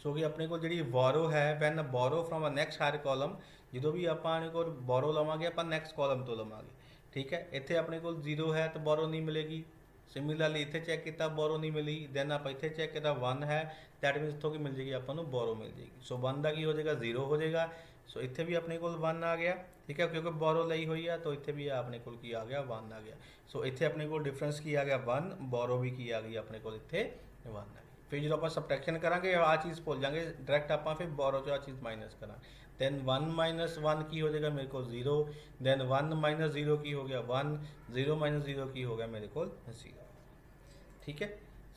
सो कि अपने को जी बोरो है when borrow from a next higher column, जो भी अपने को बोरो लवांगे आप नैक्सट कॉलम तो लवांगे। ठीक है। इतने अपने को 0 है तो बोरो नहीं मिलेगी। सिमिलरली इतने चेक किया बोरो नहीं मिली, दैन आप इतने चेक किया 1 है, दैट मीनस इतों की मिल जाएगी आपको बोरो मिल जाएगी। सो 1 का की हो जाएगा 0 हो जाएगा। सो इतने भी अपने को 1 आ गया। ठीक है। क्योंकि बोरो ली हुई है तो इतने भी अपने को की आ गया 1 आ गया। सो इतने अपने को डिफरेंस की आ गया 1, बोरो भी की आ गई अपने को इतने 1 आ गई। फिर जो आप सबट्रैक्शन करांगे आ चीज़ भूल जाएंगे डायरैक्ट आप फिर बोरो चो आ चीज़ माइनस करा, दैन 1 - 1 की हो जाएगा मेरे को 0, दैन 1 - 0 की हो गया 1, 0 - 0 की हो गया मेरे को 0। ठीक है।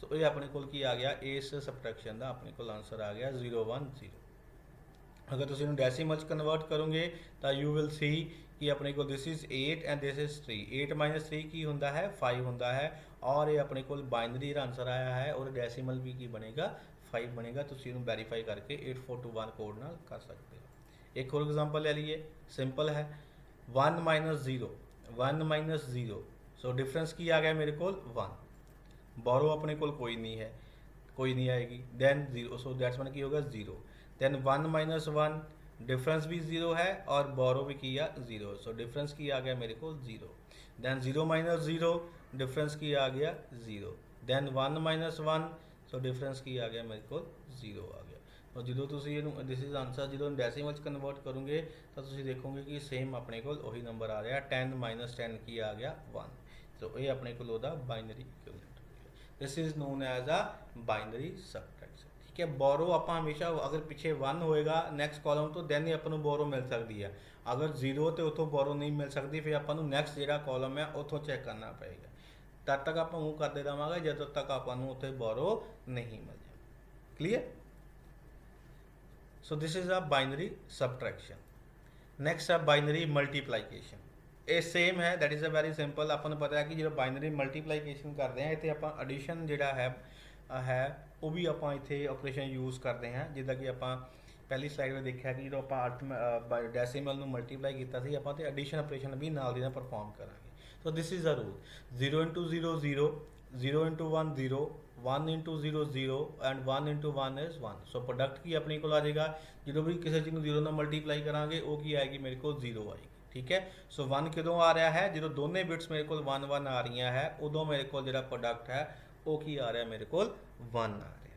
सो ये अपने को की आ गया इस सबट्रैक्शन का अपने को आंसर आ गया 0 1 0। अगर तुम इन्हें डेसिमल कन्वर्ट करोगे तो यू विल सी कि अपने को this is 8 and this is 3। 8 - 3 की होंदा है 5 होंदा है, और ये अपने को बाइनरी आंसर आया है और डेसिमल भी की बनेगा 5 बनेगा। तुम इन्हें वेरीफाई करके 8421 कोड नाल कर सकते हो। एक और एग्जांपल ले लीए, सिंपल है। 1 - 0 1 - 0, सो डिफरेंस की आ गया मेरे को 1, बोरो अपने को कोई नहीं है, कोई नहीं आएगी, दैन 0, सो दैट्स वन की होगा 0। दैन 1 - 1 डिफरेंस भी 0 है और बोरो भी किया 0, सो डिफरेंस की आ गया मेरे को 0। दैन 0 - 0 डिफरेंस की आ गया 0, दैन 1 - 1 सो डिफरेंस की आ गया मेरे को 0 आ गया। और जो तुम दिस इज आंसर जो डेसिमल कन्वर्ट करोगे तो तुम देखोगे कि सेम अपने को वही नंबर आ रहा है। 10 - 10 की आ गया 1। तो ये अपने को binary equivalent. This is known as a binary subtraction. ठीक है। बोरो आप हमेशा अगर पिछे 1 होएगा नैक्सट कॉलम तो दैन ही अपन बोरो मिल सकती है। अगर 0 तो उतों बोरो नहीं मिल सकती, फिर अपन नैक्सट जो कॉलम है उतों चेक करना पड़ेगा। तब तक आप मूव करते रहेंगे जब तक अपन उत्थे बोरो नहीं मिल जाए। Clear. So this is a binary subtraction. Next है बाइनरी मल्टीप्लाइकेशन। ये सेम है, that is a very simple. अपन पता है कि जो बाइनरी मल्टीप्लाइकेशन करते हैं इतने आप एडिशन जोड़ा है वो भी आप इतने ऑपरेशन यूज़ करते हैं, जिदा कि आप पहली स्लाइड में देखा कि जो आप डेसिमल में मल्टीप्लाई किया आप एडिशन ऑपरेशन भी नाल दी नाल परफॉर्म करांगे। So this is a rule 0 × 0 0, 0 × 1 0, 1 × 0 0 and 1 × 1 is 1। So product की अपने को आ जाएगा जो भी किसी चीज़ को 0 ਨਾਲ मल्टीप्लाई करांगे वो की आएगी मेरे को 0 आएगी। ठीक है। सो 1 कदों आ रहा है जो दोनों बिट्स मेरे को 1 1 आ रही है, उदों मेरे को जो प्रोडक्ट है वो की आ रहा है मेरे को 1 आ रहा है।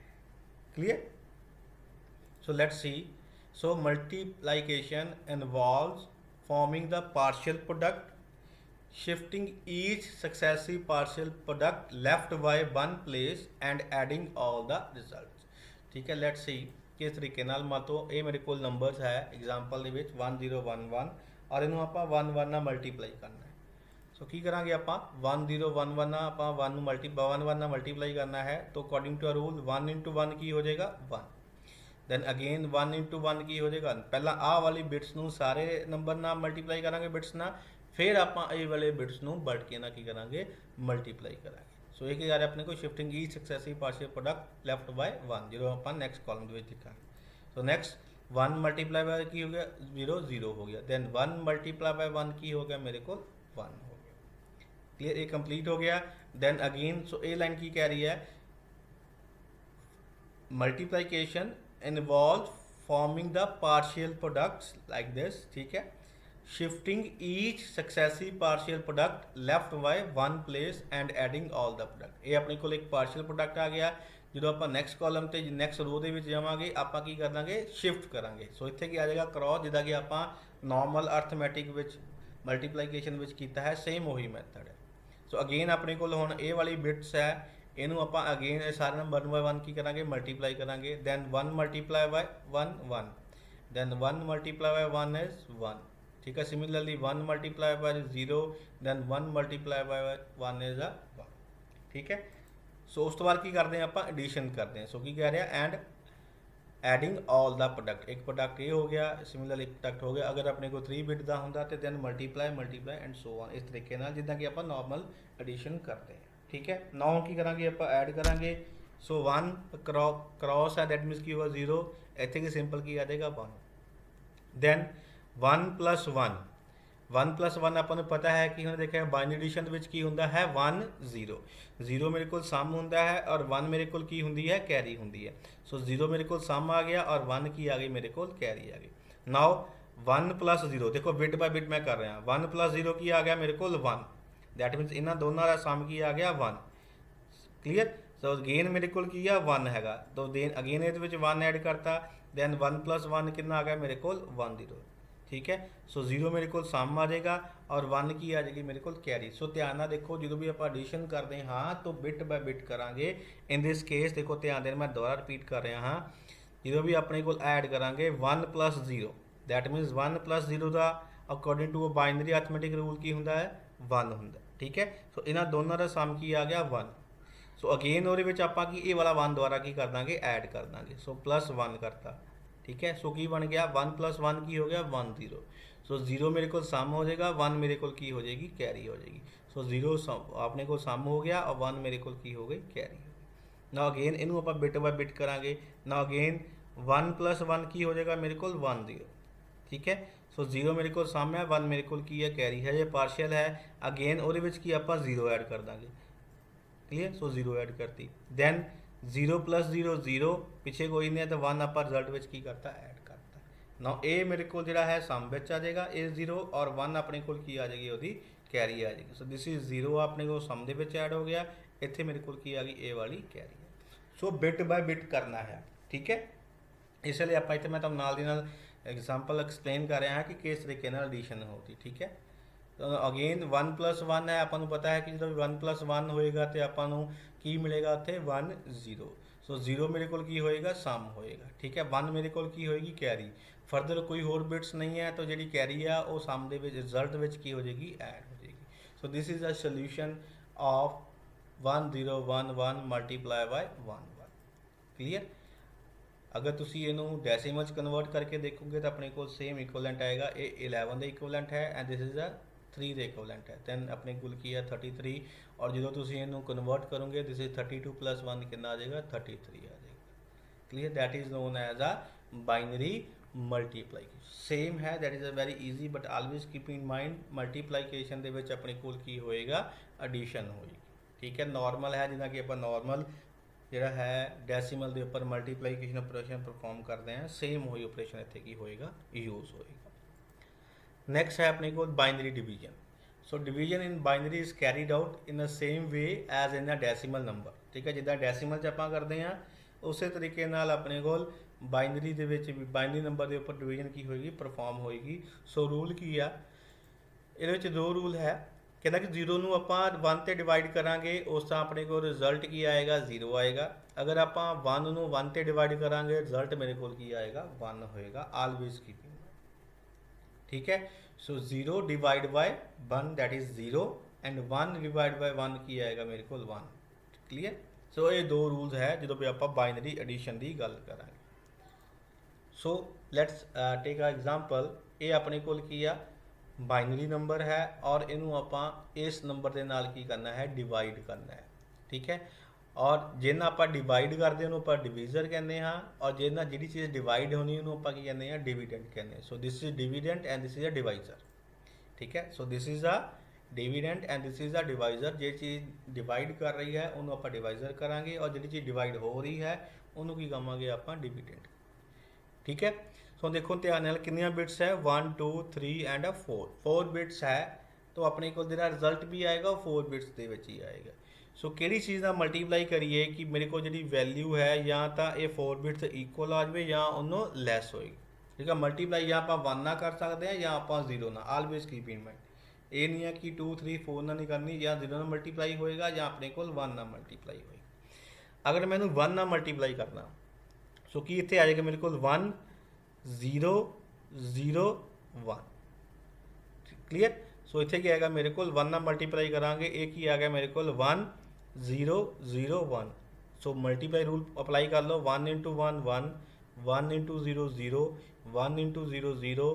Clear. So let's see. So multiplication involves forming the partial product, shifting each successive partial product left by one place and adding all the results। ठीक है। लेट्स सी किस तरीके नाल मातो ये मेरे को नंबर्स है एग्जाम्पल ਦੇ ਵਿੱਚ 1 0 1 1 और ਇਹਨੂੰ ਆਪਾਂ 1 1 ਨਾਲ ਮਲਟੀਪਲਾਈ ਕਰਨਾ ਹੈ। ਸੋ ਕੀ ਕਰਾਂਗੇ ਆਪਾਂ 1 0 1 1 ਨਾਲ ਆਪਾਂ 1 ਨੂੰ 1 1 ਨਾਲ ਮਲਟੀਪਲਾਈ ਕਰਨਾ ਹੈ। तो अकॉर्डिंग टू अ रूल 1 × 1 की हो जाएगा 1, दैन अगेन 1 × 1 की हो जाएगा, पहला आ वाली बिट्स ਨੂੰ सारे नंबर ਨਾਲ मल्टीप्लाई करांगे बिट्स ਨਾਲ, फिर आप ये वाले बिट्स ਨੂੰ बढ़ के ना की करांगे मल्टीप्लाई करांगे। ਸੋ ਇਹ ਕੀ ਆ ਰਿਹਾ ਆਪਣੇ ਕੋਲ ਸ਼ਿਫਟਿੰਗ ਈਚ ਸਕਸੈਸਿਵ ਪਾਰਸ਼ੀਅਲ ਪ੍ਰੋਡਕਟ ਲੈਫਟ ਬਾय 1 ਜਦੋਂ ਆਪਾਂ ਨੈਕਸਟ ਕਾਲਮ ਦੇ ਵਿੱਚ ਲਿਖਾਂਗੇ। ਸੋ ਨੈਕਸਟ 1 ਮਲਟੀਪਲਾਈ ਬਾय ਕੀ ਹੋ ਗਿਆ 0 0 ਹੋ ਗਿਆ, ਦੈਨ 1 ਮਲਟੀਪਲਾਈ ਬਾय 1 ਕੀ ਹੋ ਗਿਆ ਮੇਰੇ ਕੋਲ 1 ਹੋ ਗਿਆ। ਕਲੀਅਰ, ਇਹ ਕੰਪਲੀਟ ਹੋ ਗਿਆ। ਦੈਨ ਅਗੇਨ ਸੋ ਇਹ ਲਾਈਨ ਕੀ ਕਹਿ ਰਹੀ ਹੈ, multiplication involves forming the partial products like this, ठीक है, shifting each successive partial product left by one place and adding all the product। ਇਹ ਆਪਣੇ ਕੋਲ ਇੱਕ partial product ਆ ਗਿਆ, ਜਦੋਂ ਆਪਾਂ ਨੈਕਸਟ ਕਾਲਮ ਤੇ ਨੈਕਸਟ ਰੋ ਦੇ ਵਿੱਚ ਜਾਵਾਂਗੇ ਆਪਾਂ ਕੀ ਕਰਾਂਗੇ ਸ਼ਿਫਟ ਕਰਾਂਗੇ। ਸੋ ਇੱਥੇ ਕੀ ਆ ਜਾਏਗਾ ਕ੍ਰੋਸ, ਜਿੱਦਾਂ ਕਿ ਆਪਾਂ ਨਾਰਮਲ ਅਰਥਮੈਟਿਕ ਵਿੱਚ ਮਲਟੀਪਲੀਕੇਸ਼ਨ ਵਿੱਚ ਕੀਤਾ ਹੈ, ਸੇਮ ਉਹੀ ਮੈਥਡ ਹੈ। ਸੋ ਅਗੇਨ ਆਪਣੇ ਕੋਲ ਹੁਣ ਇਹ ਵਾਲੀ ਬਿਟਸ ਹੈ, ਇਹਨੂੰ ਆਪਾਂ ਅਗੇਨ ਇਹ ਸਾਰੇ ਨੰਬਰ 1 ਬਾय 1 ਕੀ ਕਰਾਂਗੇ ਮਲਟੀਪਲਾਈ ਕਰਾਂਗੇ। Then 1 multiply by 1 1, then 1 multiply by 1 is 1, ਠੀਕ ਹੈ। Similarly 1 multiply by 0, then 1 multiply by 1 is 1, ਠੀਕ ਹੈ। ਸੋ ਉਸ ਤੋਂ ਬਾਅਦ ਕੀ ਕਰਦੇ ਹਾਂ ਆਪਾਂ ਐਡੀਸ਼ਨ ਕਰਦੇ ਹਾਂ। ਸੋ ਕੀ ਕਹਿ ਰਿਹਾ and adding all the product, ਇੱਕ ਪ੍ਰੋਡਕਟ ਇਹ ਹੋ ਗਿਆ, ਸਿਮਿਲਰਲੀ ਇੱਕ ਪ੍ਰੋਡਕਟ ਹੋ ਗਿਆ। ਅਗਰ ਆਪਣੇ ਕੋਲ 3 ਬਿਟ ਦਾ ਹੁੰਦਾ ਤੇ then multiply and so on, ਇਸ ਤਰੀਕੇ ਨਾਲ ਜਿੱਦਾਂ ਕਿ ਆਪਾਂ ਨਾਰਮਲ ਐਡੀਸ਼ਨ ਕਰਦੇ ਹਾਂ, ਠੀਕ ਹੈ। ਨਾउ ਕੀ ਕਰਾਂਗੇ ਆਪਾਂ ਐਡ ਕਰਾਂਗੇ। ਸੋ 1 ਕ੍ਰੋਸ ਹੈ, ਦੈਟ ਮੀਨਸ ਕੀ ਹੋਗਾ 0, ਇੱਥੇ ਕੀ ਸਿੰਪਲ ਕੀ ਆ ਜਾਏਗਾ 1। ਦੈਨ 1 + 1, 1 + 1 ਆਪਾਂ ਨੂੰ ਪਤਾ ਹੈ ਕਿ ਹੁਣ ਦੇਖਿਆ ਬਾਈਨਰੀ ਐਡੀਸ਼ਨ ਦੇ ਵਿੱਚ ਕੀ ਹੁੰਦਾ ਹੈ 1 0, 0 ਮੇਰੇ ਕੋਲ ਸਮ ਹੁੰਦਾ ਹੈ ਔਰ 1 ਮੇਰੇ ਕੋਲ ਕੀ ਹੁੰਦੀ ਹੈ ਕੈਰੀ ਹੁੰਦੀ ਹੈ। ਸੋ 0 ਮੇਰੇ ਕੋਲ ਸਮ ਆ ਗਿਆ ਔਰ 1 ਕੀ ਆ ਗਈ ਮੇਰੇ ਕੋਲ ਕੈਰੀ ਆ ਗਈ। ਨਾਓ 1 + 0, ਦੇਖੋ ਬਿਟ ਬਾय ਬਿਟ ਮੈਂ ਕਰ ਰਿਹਾ, 1 + 0 ਕੀ ਆ ਗਿਆ ਮੇਰੇ ਕੋਲ 1, ਦੈਟ ਮੀਨਸ ਇਹਨਾਂ ਦੋਨਾਂ ਦਾ ਸਮ ਕੀ ਆ ਗਿਆ 1, ਕਲੀਅਰ। ਸੋ ਅਗੇਨ ਮੇਰੇ ਕੋਲ ਕੀ ਆ 1 ਹੈਗਾ, ਤੋ ਦੈਨ ਅਗੇਨ ਇਹਦੇ ਵਿੱਚ 1 ਐਡ ਕਰਤਾ, ਦੈਨ 1 + 1 ਕਿੰਨਾ ਆ ਗਿਆ ਮੇਰੇ ਕੋਲ 1 0, ਠੀਕ ਹੈ। ਸੋ 0 ਮੇਰੇ ਕੋਲ ਸਮ ਆ ਜਾਏਗਾ ਔਰ 1 ਕੀ ਆ ਜਾਏਗੀ ਮੇਰੇ ਕੋਲ ਕੈਰੀ। ਸੋ ਧਿਆਨ ਨਾਲ ਦੇਖੋ ਜਦੋਂ ਵੀ ਆਪਾਂ ਐਡੀਸ਼ਨ ਕਰਦੇ ਹਾਂ ਤਾਂ ਬਿਟ ਬਾय ਬਿਟ ਕਰਾਂਗੇ। ਇਨ ਦਿਸ ਕੇਸ ਦੇਖੋ ਧਿਆਨ ਦੇਣ, ਮੈਂ ਦੁਬਾਰਾ ਰਿਪੀਟ ਕਰ ਰਿਹਾ ਹਾਂ, ਜਦੋਂ ਵੀ ਆਪਣੇ ਕੋਲ ਐਡ ਕਰਾਂਗੇ 1 + 0, ਦੈਟ ਮੀਨਸ 1 + 0 ਦਾ according to a binary arithmetic rule ਕੀ ਹੁੰਦਾ ਹੈ 1 ਹੁੰਦਾ, ਠੀਕ ਹੈ। ਸੋ ਇਹਨਾਂ ਦੋਨਾਂ ਦਾ ਸਮ ਕੀ ਆ ਗਿਆ 1। ਸੋ ਅਗੇਨ ਉਹਦੇ ਵਿੱਚ ਆਪਾਂ ਕੀ ਇਹ ਵਾਲਾ 1 ਦੁਆਰਾ ਕੀ ਕਰ ਦਾਂਗੇ ਐਡ ਕਰ ਦਾਂਗੇ। ਸੋ +1 ਕਰਤਾ, ठीक है। सो की बन गया 1 + 1 की हो गया 1 0। सो 0 मेरे को सम हो जाएगा, 1 मेरे को की हो जाएगी कैरी हो जाएगी। सो 0 अपने को सम हो गया और 1 मेरे को की हो गई कैरी हो गई। ना अगेन इनू आप बिट बाय बिट करांगे। ना अगेन 1 + 1 की हो जाएगा मेरे को 1 0, ठीक है। सो 0 मेरे को सम है, 1 मेरे को की है कैरी है, ये पार्शियल है। अगेन वो की आप 0 ऐड कर देंगे, क्लियर। सो 0 ऐड करती, दैन 0 + 0 0, पिछे कोई नहीं है तो 1 आप रिजल्ट में की करता ऐड करता। ना ये मेरे को जोड़ा है सम में आ जाएगा ए 0 और 1 अपने को की आ जाएगी वो कैरी आ जाएगी। सो दिस इज 0 अपने को सम के ऐड हो गया, इतने मेरे को की आ गई ए वाली कैरी है। सो बिट बाय बिट करना है, ठीक है। इसलिए आप इतने मैं तुम नाल दी नाल एग्जाम्पल एक्सप्लेन कर रहा है कि किस तरीके एडिशन होती, ठीक है। तो अगेन 1 + 1 है, आपको पता है कि जो 1 + 1 होएगा तो आपको की मिलेगा उत्थे 1 0। सो 0 मेरे को की होएगा सम होएगा, ठीक है। 1 मेरे को की होएगी कैरी। फर्दर कोई होर बिट्स नहीं है तो जी कैरी है वो सम के रिजल्ट में की हो जाएगी ऐड हो जाएगी। सो this is a solution of 1 0 1 1 multiply bye 1 1, clear. अगर तुसी इनू डेसिमल कन्वर्ट करके देखोगे तो अपने को सेम इक्वलेंट आएगा, ये 11 का इक्वलेंट है एंड दिस इज अ 3 ਦੇ ਇਕੁਇਵਲੈਂਟ ਹੈ। ਦੈਨ ਆਪਣੇ ਕੋਲ ਕੀ ਹੈ 33, ਔਰ ਜਦੋਂ ਤੁਸੀਂ ਇਹਨੂੰ ਕਨਵਰਟ ਕਰੋਗੇ ਦਿਸ ਇਜ਼ 32 + 1 ਕਿੰਨਾ ਆ ਜਾਏਗਾ 33 ਆ ਜਾਏਗਾ, clear. That is known as a binary multiplication. Same ਹੈ, that is a very easy, but always keep in mind multiplication ਦੇ ਵਿੱਚ ਆਪਣੇ ਕੋਲ ਕੀ ਹੋਏਗਾ ਐਡੀਸ਼ਨ ਹੋਏਗੀ, ਠੀਕ ਹੈ। ਨਾਰਮਲ ਹੈ ਜਿੱਦਾਂ ਕਿ ਆਪਾਂ ਨਾਰਮਲ ਜਿਹੜਾ ਹੈ ਡੈਸੀਮਲ ਦੇ ਉੱਪਰ ਮਲਟੀਪਲੀਕੇਸ਼ਨ ਆਪਰੇਸ਼ਨ ਪਰਫਾਰਮ ਕਰਦੇ ਹਾਂ, ਸੇਮ ਉਹੀ ਆਪਰੇਸ਼ਨ ਇੱਥੇ ਕੀ ਹੋਏਗਾ ਯੂਜ਼ ਹੋਏਗਾ। नेक्स्ट है अपने को binary division. So division in binary is carried out in the same way as in a decimal number, ठीक है। जिदा डेसिमल च आप करते हैं उस तरीके नाल अपने को बाइनरी दे विच भी बाइनरी नंबर के उपर डिवीजन की होएगी परफॉर्म होएगी। सो रूल की आ ये 2 रूल है, कहता कि 0 ਨੂੰ ਆਪਾਂ 1 ਤੇ डिवाइड करांगे उस तरह अपने को रिजल्ट की आएगा 0 आएगा। अगर आप 1 ਨੂੰ 1 ਤੇ डिवाइड करांगे रिजल्ट मेरे को की आएगा 1 होएगा, ऑलवेज कीपिंग, ठीक है। सो 0 divide by 1 that is 0 and 1 divide by 1 की आएगा मेरे को 1, क्लियर। सो ये 2 रूल्स है जो भी आप बाइनरी एडिशन की गल करांगे। सो लैट्स टेक अ एग्जांपल, ये अपने को की आ बाइनरी नंबर है और इनू आप इस नंबर के नाल की करना है डिवाइड करना है, ठीक है। और ਜਿਹਨਾਂ ਆਪਾਂ ਡਿਵਾਈਡ ਕਰਦੇ ਉਹਨੂੰ ਆਪਾਂ ਡਿਵੀਜ਼ਰ ਕਹਿੰਦੇ ਹਾਂ, ਔਰ ਜਿਹਨਾਂ ਜਿਹੜੀ ਚੀਜ਼ ਡਿਵਾਈਡ ਹੋਣੀ ਉਹਨੂੰ ਆਪਾਂ ਕੀ ਕਹਿੰਦੇ ਹਾਂ, ਡਿਵੀਡੈਂਡ ਕਹਿੰਦੇ ਹਾਂ। So this is dividend and this is a divisor, ਠੀਕ ਹੈ। So this is a dividend and this is a divisor. जो चीज़ डिवाइड कर रही है उन्होंने आप डिवाइज़र करांगे, और जी चीज़ डिवाइड हो रही है उन्होंने की कहांगे आप डिविडेंड, ठीक है। सो देखो ध्यान नाल कितनियां बिट्स है, 1 2 3 एंड 4 बिट्स है, तो अपने को जो रिजल्ट भी आएगा 4 बिट्स के विच ही आएगा। सो किहड़ी चीज़ का मल्टीप्लाई करिए कि मेरे को जी वैल्यू है या तो ये 4 बिट्स इक्वल आ जाए या उन्होंने लैस होएगी, ठीक है। मल्टीप्लाई या आप 1 ना कर सकते हैं या आप 0 ना, ऑलवेज कीप इन माइंड। ये नहीं है कि 2 3 4 ना नहीं करनी, या 0 ना मल्टीप्लाई होएगा या अपने को 1 ना मल्टीप्लाई होएगा। अगर मैंने 1 ना मल्टीप्लाई करना, सो कि इतने आ जाएगा मेरे को 1 0 0 1, क्लीयर। सो इतने क्या आएगा मेरे को 1 ना मल्टीप्लाई करांगे, एक ही आ गया मेरे को 1 0 0 1। सो मल्टीप्लाई रूल अप्लाई कर लो, 1 इंटू 1 1, 1 इंटू 0 0, 1 इंटू 0 0,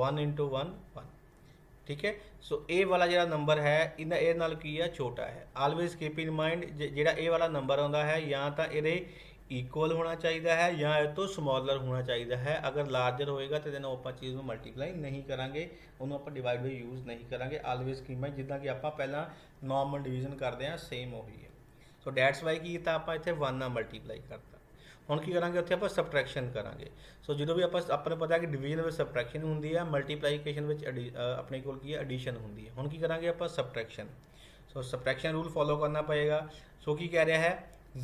1 इंटू 1 1, ठीक है। सो ए वाला जो नंबर है इन्हें ए नाल की है छोटा है, ऑलवेज कीप इन माइंड जो ए वाला नंबर आता है या तो ये इक्वल होना चाहिए है या ये तो समॉलर होना चाहिए है। अगर लार्जर होएगा तो देन आप चीज़ में मल्टीप्लाई नहीं करांगे, उन्होंने आप डिवाइड बाई यूज़ नहीं करांगे, ऑलवेज कीप माइंड जिदा कि आप पहला नॉर्मल डिवीजन करते हैं सेम वही है। सो डैट्स वाई की आप इतने 1 ना मल्टीप्लाई करता। ਹੁਣ ਕੀ ਕਰਾਂਗੇ, ਉੱਥੇ ਆਪਾਂ ਸਬਟਰੈਕਸ਼ਨ ਕਰਾਂਗੇ। ਸੋ ਜਦੋਂ ਵੀ ਆਪਾਂ ਨੂੰ ਪਤਾ ਕਿ ਡਿਵੀਜ਼ਨ ਵਿੱਚ ਸਬਟਰੈਕਸ਼ਨ ਹੁੰਦੀ ਹੈ, ਮਲਟੀਪਲੀਕੇਸ਼ਨ ਵਿੱਚ ਆਪਣੇ ਕੋਲ ਕੀ ਹੈ, ਐਡੀਸ਼ਨ ਹੁੰਦੀ ਹੈ। ਹੁਣ ਕੀ ਕਰਾਂਗੇ ਆਪਾਂ, ਸਬਟਰੈਕਸ਼ਨ। ਸੋ ਸਬਟਰੈਕਸ਼ਨ ਰੂਲ ਫੋਲੋ ਕਰਨਾ ਪਏਗਾ। ਸੋ ਕੀ ਕਹਿ ਰਿਹਾ ਹੈ,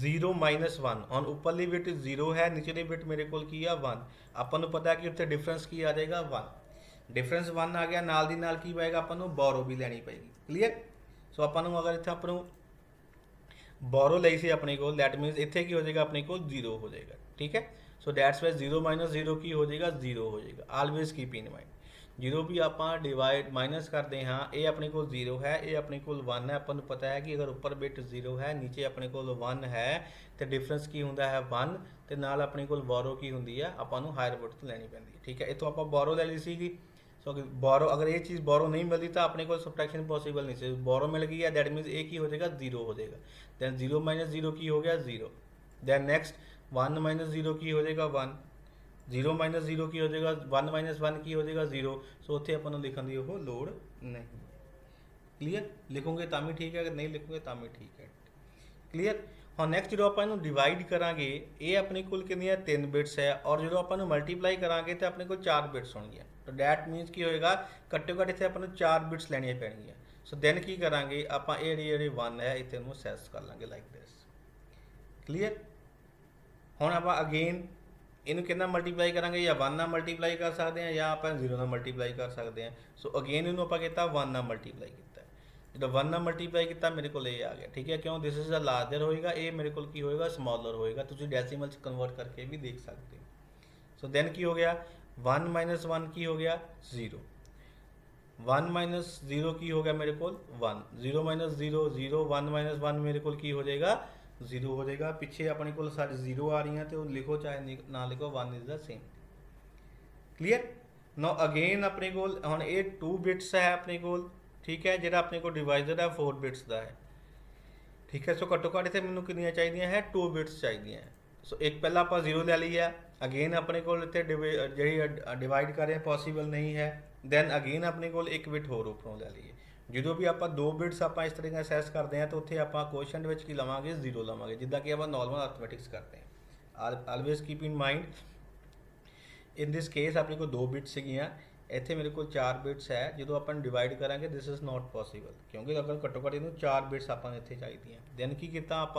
0 -1। ਹੁਣ ਉੱਪਰਲੀ ਬਿਟ 0 ਹੈ, ਨੀਚੇਲੀ ਬਿਟ ਮੇਰੇ ਕੋਲ ਕੀ ਆ 1। ਆਪਾਂ ਨੂੰ ਪਤਾ ਕਿ ਉੱਥੇ ਡਿਫਰੈਂਸ ਕੀ ਆ ਜਾਏਗਾ 1। ਡਿਫਰੈਂਸ 1 ਆ ਗਿਆ, ਨਾਲ ਦੀ ਨਾਲ ਕੀ ਪਏਗਾ, ਆਪਾਂ ਨੂੰ ਬੋਰੋ ਵੀ ਲੈਣੀ ਪਏਗੀ, ਕਲੀਅਰ। ਸੋ ਆਪਾਂ ਨੂੰ ਅਗਰ ਇੱਥੇ ਆਪਾਂ ਨੂੰ बोरो ली सी अपने को, दैट मीनस इतने की हो जाएगा अपने को 0 हो जाएगा, ठीक है। सो डैट्स वाइज 0 - 0 की हो जाएगा 0 हो जाएगा, ऑलवेज कीप इन माइंड। जो भी आप डिवाइड माइनस करते हाँ, ये अपने को 0 है, ये अपने को 1 है। अपन पता है कि अगर ऊपर बिट 0 है, नीचे अपने को 1 है, तो डिफरेंस की होंगे है 1, तो नाल अपने को बोरो की होंगी है, अपन हायर बिट तो लैनी पैंती है, ठीक है। इतों आप बोरो ले ली सी। सो बोरो अगर ये चीज़ बोरो नहीं मिलती तो अपने को सबट्रैक्शन पॉसिबल नहीं से, बोरो मिल गई है, दैट मीन्स एक ही हो जाएगा 0 हो जाएगा। दैन 0 - 0 की हो गया 0। दैन नेक्स्ट 1 - 0 की हो जाएगा 1, 0 - 0 की हो जाएगा 1 - 1 की हो जाएगा 0। सो उत्थे अपन लिखने की वो लोड़ नहीं, क्लीयर। लिखोगे तो भी ठीक है, अगर नहीं लिखोगे तो भी ठीक है, क्लीयर। हाँ नैक्सट जो आप डिवाइड करा, ये अपने को 3 बिट्स है, और जो आप मल्टीप्लाई करा तो अपने को 4 बिट्स होंगे। तो डैट मीनस की होएगा घट्टो घट्ट इतने अपन 4 बिट्स लैनिया पैणगियां। सो दैन की करा आप ये 1 है इतने सैस कर लेंगे लाइक दिस, क्लीयर। हुण आप अगेन इनू कितना मल्टीप्लाई करा, या 1 ना मल्टीप्लाई कर सकते हैं या आप 0 ना मल्टीप्लाई कर सकते हैं। सो अगेन इनू आप किया 1 ना मल्टीप्लाई किया, जो 1 ना मल्टीप्लाई किया मेरे को ये आ गया, ठीक है। क्यों, दिस इज अ लार्जर होएगा, ये मेरे को की होएगा स्मॉलर होएगा, तुम डेसीमल कन्वर्ट करके भी देख सकते हो। सो दैन की हो गया 1 - 1 की हो गया 0, 1 - 0 की हो गया मेरे को 1, 0 - 0 0, 1 - 1 मेरे को की हो जाएगा 0 हो जाएगा। पिछे अपने को सारी 0 आ रही हैं, तो लिखो चाहे ना लिखो, 1 is the same, clear. No again अपने को हम ये 2 बिट्स है अपने को, ठीक है। जो अपने को डिवाइजर है 4 बिट्स का है, ठीक है। सो घट्टो घट्ट इतने मैंने कितनी चाहिए है, 2 बिट्स चाहिए। सो एक पहला आप 0 ले ली है, अगेन अपने को इतने जी डिवाइड कर रहे हैं पॉसीबल नहीं है, दैन अगेन अपने को एक बिट होर उपरों ले ली है। जो भी आप 2 बिट्स आप इस तरीके असैस करते हैं, तो उत्थे आप क्वेश्चन में की लवांगे 0 लवांगे, जिदा कि आप नॉर्मल अर्थमैटिक्स करते हैं। Always keep in mind in this case अपने को 2 बिट्स सीगियां, इतने मेरे को 4 बिट्स है। जो अपन डिवाइड करांगे दिस इज़ नॉट पॉसीबल, क्योंकि अगर घट्टो घट्ट इनू 4 बिट्स अपन इतने चाहिए। दैन की किया आप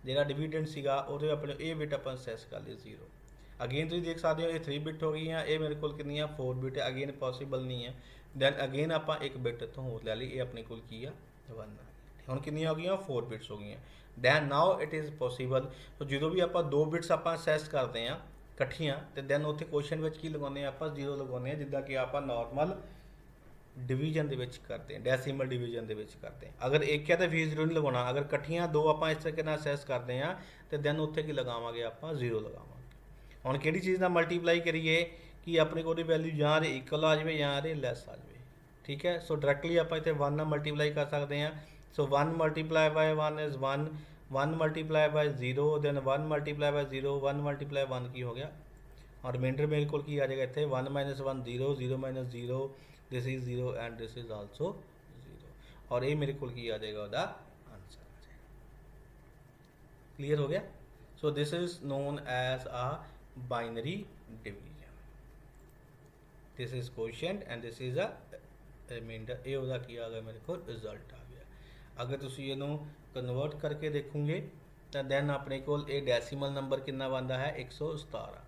जो डिविडेंड सीगा वो अपने ये बिट अपन सैस कर लिए 0। अगेन तुम देख सकते हो ये 3 बिट हो गई हैं, ये मेरे को कितनी 4 बिट है, अगेन पॉसीबल नहीं है। दैन अगेन आप एक बिट तो होर ले ली, ये अपने को की है 1 हम कितनी हो गई 4 बिट्स हो गई हैं। Then now it is possible. तो जो भी आप 2 बिट्स आप सैस करते हैं इकट्ठियां, तो दैन उत्थे क्वेश्चन में की लगाने आप 0 लगाने, जिदा कि आप नॉर्मल डिवीजन के करते हैं, डेसीमल डिवीजन के करते हैं। अगर एक है तो भी 0 नहीं लगाना, अगर इकट्ठियां 2 आप इस तरीके असैस करते हैं, तो दैन उत्थे की लगावे आप 0 लगावे। हम कि चीज़ का मल्टीप्लाई करिए कि अपने को वैल्यू या इक्वल आ जाए या लैस आ जाए, ठीक है। सो डायरैक्टली आप इतने 1 ना मल्टीप्लाई कर सकते हैं। So 1 × 1 is 1, 1 multiply by 0 then 1 multiply by 0 1 multiply 1 की हो गया और रिमाइंडर मेरे को की आ जाएगा इतने 1 minus 1 0 0 minus 0 this is 0 and this is also 0 और ये मेरे को की आ जाएगा ਉਹਦਾ आंसर आ जाएगा। क्लियर हो गया। So this is known as a binary division, this is quotient and this is a remainder. ये ਉਹਦਾ ਕੀ ਆ ਗਿਆ ਮੇਰੇ ਕੋਲ ਰਿਜ਼ਲਟ ਆ ਗਿਆ। ਅਗਰ ਤੁਸੀਂ ਇਹਨੂੰ ਕਨਵਰਟ ਕਰਕੇ ਦੇਖੋਗੇ ਤਾਂ ਦੈਨ ਆਪਣੇ ਕੋਲ ਇਹ ਡੈਸੀਮਲ ਨੰਬਰ ਕਿੰਨਾ ਬਣਦਾ ਹੈ 117।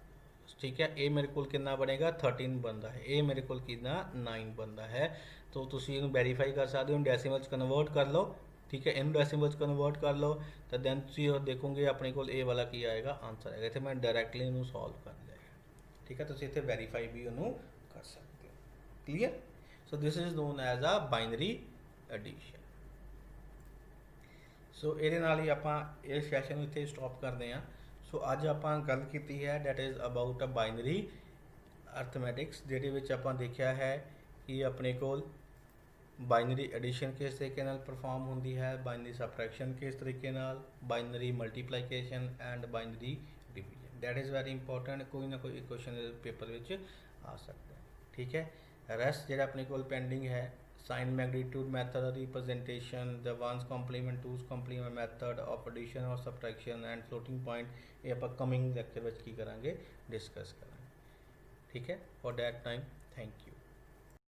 ठीक है, ये मेरे को कितना बनेगा 13 बनता है, ये मेरे को कितना 9 बनता है। तो तुसी इन्हू वेरीफाई कर सकते हो, डेसीमल कन्वर्ट कर लो। ठीक है, इन डेसीमल कन्वर्ट कर लो तो दैन तुसी देखोगे अपने को ये वाला की आएगा आंसर आएगा। इतने मैं डायरैक्टली इन्हू सॉल्व कर लिया। ठीक है, तुसी इतने वेरीफाई भी इन्हू कर सकते हो। Clear. So this is known as a binary addition. So ये नाल ही आपां इस सैशन इत्थे स्टॉप करते हैं। सो अज आपां गल कीती है that is about a binary arithmetics, जिहदे विच आपां देखिया है कि अपने कोल बाइनरी एडिशन किस तरीके नाल परफॉर्म होंदी है, बाइनरी सबट्रैक्शन किस तरीके नाल, binary multiplication and binary division. That is very important, कोई ना कोई क्वेश्चन पेपर विच आ सकता है। ठीक है, रेस्ट जिहड़ा अपने कोल पेंडिंग है sign magnitude method representation, the one's complement two's complement method of addition और सबट्रैक्शन एंड फ्लोटिंग पॉइंट, ये आप कमिंग लेक्चर में की करांगे डिस्कस करांगे। ठीक है, for that time thank you.